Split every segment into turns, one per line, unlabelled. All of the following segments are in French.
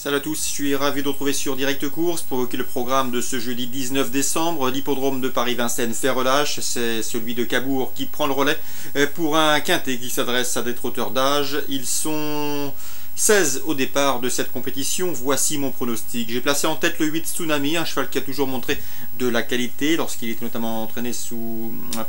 Salut à tous, je suis ravi de vous retrouver sur Direct Course pour évoquer le programme de ce jeudi 19 décembre. L'hippodrome de Paris-Vincennes fait relâche, c'est celui de Cabourg qui prend le relais pour un quintet qui s'adresse à des trotteurs d'âge. Ils sont 16 au départ de cette compétition, voici mon pronostic. J'ai placé en tête le 8 Tsunami, un cheval qui a toujours montré de la qualité lorsqu'il était notamment entraîné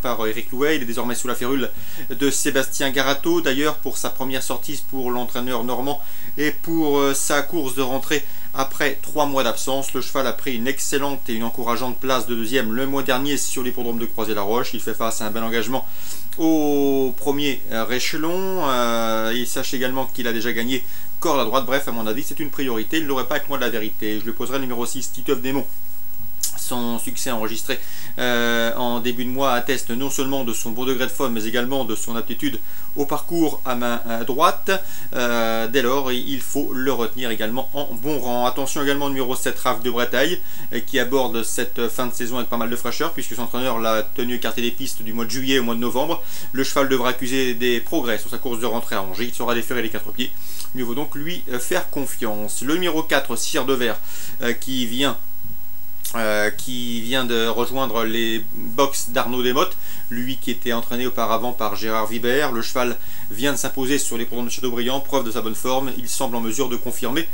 par Eric Louet. Il est désormais sous la férule de Sébastien Garato. D'ailleurs, pour sa première sortie pour l'entraîneur normand et pour sa course de rentrée après 3 mois d'absence, le cheval a pris une excellente et une encourageante place de deuxième le mois dernier sur l'hippodrome de Croisé-la-Roche. Il fait face à un bel engagement au premier échelon. Il sache également qu'il a déjà gagné corde à droite. Bref, à mon avis, c'est une priorité. Il n'aurait pas avec moi de la vérité. Je le poserai le numéro 6, Titeuf Démon. Son succès enregistré en début de mois atteste non seulement de son bon degré de forme, mais également de son aptitude au parcours à main droite. Dès lors, il faut le retenir également en bon rang. Attention également au numéro 7, Raph de Bretagne, qui aborde cette fin de saison avec pas mal de fraîcheur, puisque son entraîneur l'a tenu écarté des pistes du mois de juillet au mois de novembre. Le cheval devra accuser des progrès sur sa course de rentrée à Angers. Il saura déférer les 4 pieds. Mieux vaut donc lui faire confiance. Le numéro 4, Cire de Verre, qui vient de rejoindre les box d'Arnaud Desmottes, lui qui était entraîné auparavant par Gérard Vibert. Le cheval vient de s'imposer sur les programmes de Châteaubriand, preuve de sa bonne forme. Il semble en mesure de confirmer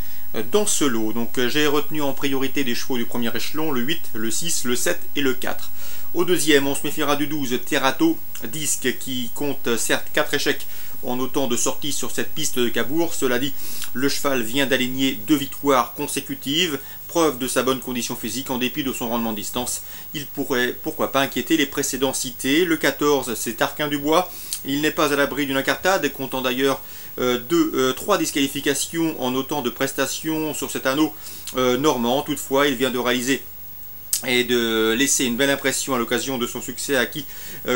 dans ce lot. Donc j'ai retenu en priorité des chevaux du premier échelon, le 8, le 6, le 7 et le 4. Au deuxième, on se méfiera du 12, Terrato Disque, qui compte certes 4 échecs en autant de sorties sur cette piste de Cabourg. Cela dit, le cheval vient d'aligner 2 victoires consécutives, preuve de sa bonne condition physique en dépit de son rendement de distance. Il pourrait, pourquoi pas, inquiéter les précédents cités. Le 14, c'est Arquin du Bois. Il n'est pas à l'abri d'une incartade, comptant d'ailleurs 3 disqualifications en autant de prestations sur cet anneau normand. Toutefois, il vient de réaliser et de laisser une belle impression à l'occasion de son succès acquis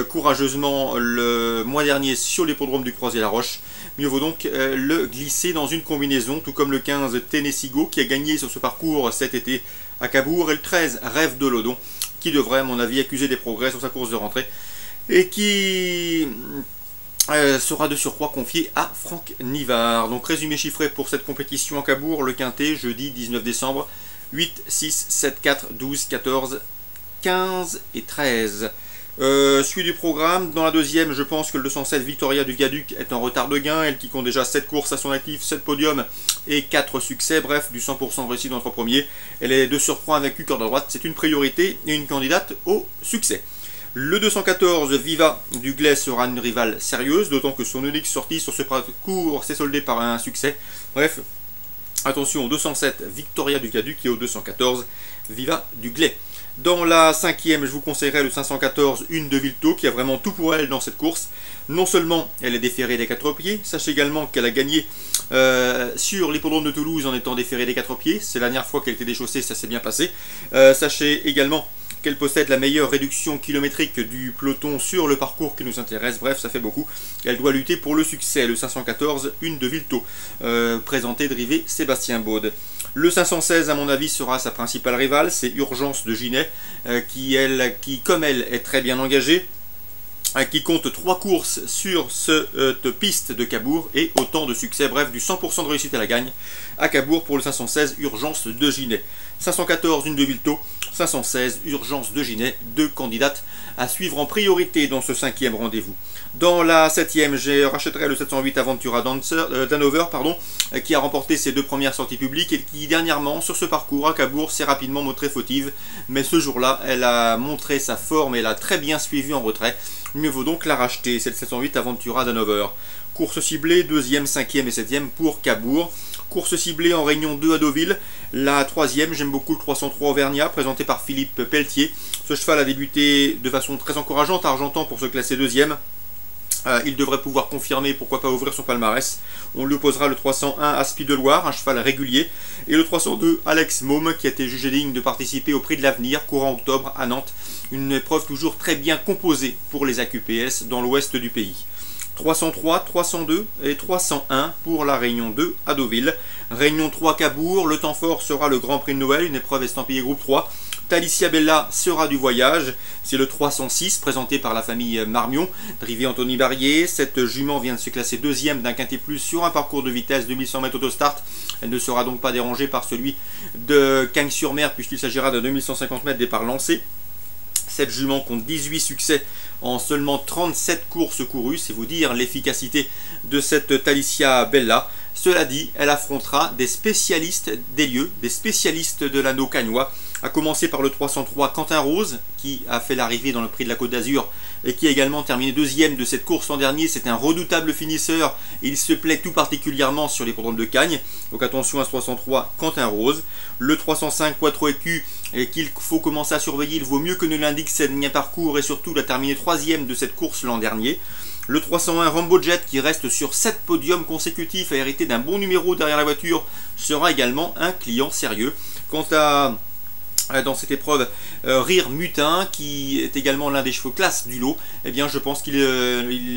courageusement le mois dernier sur l'hippodrome du Croisé-la-Roche. Mieux vaut donc le glisser dans une combinaison, tout comme le 15 Tennessee Go qui a gagné sur ce parcours cet été à Cabourg, et le 13 Rêve de Lodon qui devrait à mon avis accuser des progrès sur sa course de rentrée et qui sera de surcroît confié à Franck Nivard. Donc résumé chiffré pour cette compétition à Cabourg, le quintet jeudi 19 décembre, 8, 6, 7, 4, 12, 14, 15 et 13. Suite du programme, dans la deuxième, je pense que le 207 Victoria du Viaduc est en retard de gain, elle qui compte déjà 7 courses à son actif, 7 podiums et 4 succès, bref, du 100% réussi dans les 3 premiers. Elle est de surcroît invaincue corde à droite, c'est une priorité et une candidate au succès. Le 214 Viva du Glais sera une rivale sérieuse, d'autant que son unique sortie sur ce parcours s'est soldée par un succès. Bref, attention au 207 Victoria du Viaduc et au 214 Viva du Glais. Dans la cinquième, je vous conseillerais le 514 Une de Vilto, qui a vraiment tout pour elle dans cette course. Non seulement elle est déférée des 4 pieds, sachez également qu'elle a gagné sur l'hippodrome de Toulouse en étant déférée des 4 pieds. C'est la dernière fois qu'elle était déchaussée, ça s'est bien passé. Sachez également qu'elle possède la meilleure réduction kilométrique du peloton sur le parcours qui nous intéresse. Bref, ça fait beaucoup. Elle doit lutter pour le succès. Le 514, Une de Vilto, présenté drivé Sébastien Baude. Le 516, à mon avis, sera sa principale rivale. C'est Urgence de Ginet, qui, comme elle, est très bien engagée, qui compte 3 courses sur cette piste de Cabourg et autant de succès, bref, du 100% de réussite à la gagne à Cabourg pour le 516 Urgence de Ginet. 514 Une de Vilto, 516 Urgence de Ginet, 2 candidates à suivre en priorité dans ce 5e rendez-vous. Dans la 7e, je rachèterai le 708 Aventura Danover, qui a remporté ses 2 premières sorties publiques et qui dernièrement sur ce parcours à Cabourg s'est rapidement montrée fautive, mais ce jour-là elle a montré sa forme et elle a très bien suivi en retrait. Mieux vaut donc la racheter, c'est le 708 Aventura Danover. Course ciblée, 2e, 5e et 7e pour Cabourg. Course ciblée en Réunion 2 à Deauville. La 3e, j'aime beaucoup le 303 Auvergnat, présenté par Philippe Pelletier. Ce cheval a débuté de façon très encourageante à Argentan pour se classer 2e. Il devrait pouvoir confirmer, pourquoi pas ouvrir son palmarès. On lui opposera le 301 Aspi de Loire, un cheval régulier, et le 302 Alex Môme, qui a été jugé digne de participer au Prix de l'Avenir, courant octobre à Nantes. Une épreuve toujours très bien composée pour les AQPS dans l'ouest du pays. 303, 302 et 301 pour la Réunion 2 à Deauville. Réunion 3 Cabourg, le temps fort sera le Grand Prix de Noël, une épreuve estampillée groupe 3. Talicia Bella sera du voyage. C'est le 306 présenté par la famille Marmion, drivé Anthony Barrier. Cette jument vient de se classer deuxième d'un quintet plus sur un parcours de vitesse 2100 mètres autostart. Elle ne sera donc pas dérangée par celui de Cagnes-sur-Mer puisqu'il s'agira de 2150 mètres départ lancé. Cette jument compte 18 succès en seulement 37 courses courues, c'est vous dire l'efficacité de cette Talicia Bella. Cela dit, elle affrontera des spécialistes des lieux, des spécialistes de l'anneau cagnois, à commencer par le 303 Quentin Rose, qui a fait l'arrivée dans le Prix de la Côte d'Azur et qui a également terminé deuxième de cette course l'an dernier. C'est un redoutable finisseur et il se plaît tout particulièrement sur les l'hippodrome de Cagnes. Donc attention à ce 303 Quentin Rose. Le 305 Quattro Écu qu'il faut commencer à surveiller, il vaut mieux que ne l'indique ses derniers parcours et surtout il a terminé troisième de cette course l'an dernier. Le 301 Rambo Jet qui reste sur 7 podiums consécutifs à hériter d'un bon numéro derrière la voiture sera également un client sérieux. Quant à dans cette épreuve, Rire Mutin, qui est également l'un des chevaux classe du lot, eh bien je pense qu'il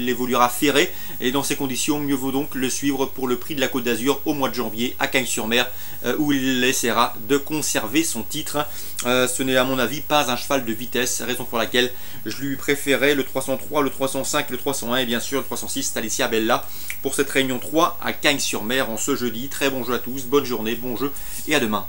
évoluera ferré, et dans ces conditions, mieux vaut donc le suivre pour le Prix de la Côte d'Azur au mois de janvier à Cagnes-sur-Mer, où il essaiera de conserver son titre. Ce n'est à mon avis pas un cheval de vitesse, raison pour laquelle je lui préférais le 303, le 305, le 301 et bien sûr le 306 Talicia Bella pour cette réunion 3 à Cagnes-sur-Mer en ce jeudi. Très bon jeu à tous, bonne journée, bon jeu et à demain.